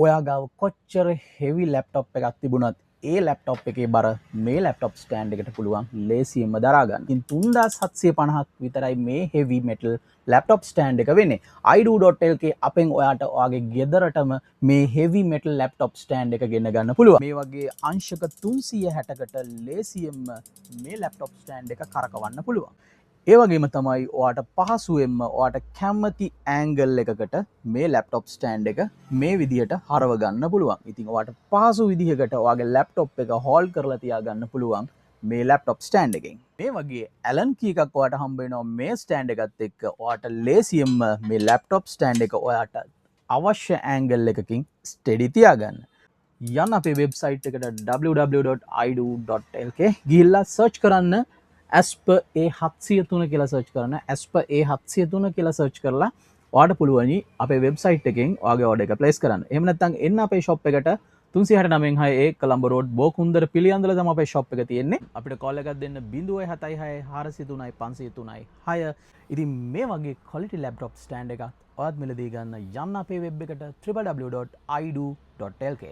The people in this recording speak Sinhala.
ඔයා ගාව කොච්චර හෙවි ලැප්ටොප් එකක් තිබුණත් ඒ ලැප්ටොප් එකේ බර මේ ලැප්ටොප් ස්ටෑන්ඩ් එකට පුළුවන් ලේසියෙන්ම දරා ගන්න. ඉතින් 3750ක් විතරයි මේ හෙවි මෙටල් ලැප්ටොප් ස්ටෑන්ඩ් එක වෙන්නේ. ido.lk අපෙන් ඔයාට ඔයාගේ ගෙදරටම මේ හෙවි මෙටල් ලැප්ටොප් ස්ටෑන්ඩ් එක ගෙන්න ගන්න පුළුවන්. මේ වගේ අංශක 360කට ලේසියෙන්ම මේ ලැප්ටොප් ස්ටෑන්ඩ් එක කරකවන්න පුළුවන්. ඒ වගේම තමයි ඔයාට පහසුවෙන්ම ඔයාට කැමති ඇන්ගල් එකකට මේ ලැප්ටොප් ස්ටෑන්ඩ් එක මේ විදිහට හරව ගන්න පුළුවන්. ඉතින් ඔයාට පහසු විදිහකට ඔයාගේ ලැප්ටොප් එක හෝල්ඩ් කරලා තියාගන්න පුළුවන් මේ ලැප්ටොප් ස්ටෑන්ඩ් එකෙන්. මේ වගේ ඇලන් කී එකක් ඔයාට හම්බ වෙනවා මේ ස්ටෑන්ඩ් එකත් එක්ක. ඔයාට ලේසියෙන්ම මේ ලැප්ටොප් ස්ටෑන්ඩ් එක ඔයාට අවශ්‍ය ඇන්ගල් එකකින් ස්ටෙඩි තියාගන්න. යන්න අපේ වෙබ්සයිට් එකට www.ido.lk ගිහිල්ලා සර්ච් කරන්න ඇස්ප A703 කියලා සර්ච් කරන ඇස්ප A703 කියලා සර්ච් කරලා ඔයාට පුළුවනි අපේ වෙබ්සයිට් එකෙන් ඔයාගේ ඕඩර් එක ප්ලේස් කරන්න. එහෙම නැත්නම් එන්න අපේ shop එකට 369 කොළඹ රෝඩ් බෝකුන්දර පිළියන්දල තමයි අපේ shop එක තියෙන්නේ. අපිට call එකක් දෙන්න 076 403 503 6. ඉතින් මේ වගේ quality laptop stand එකක් ඔයාත් මිලදී ගන්න යන්න අපේ web එකට www.ido.lk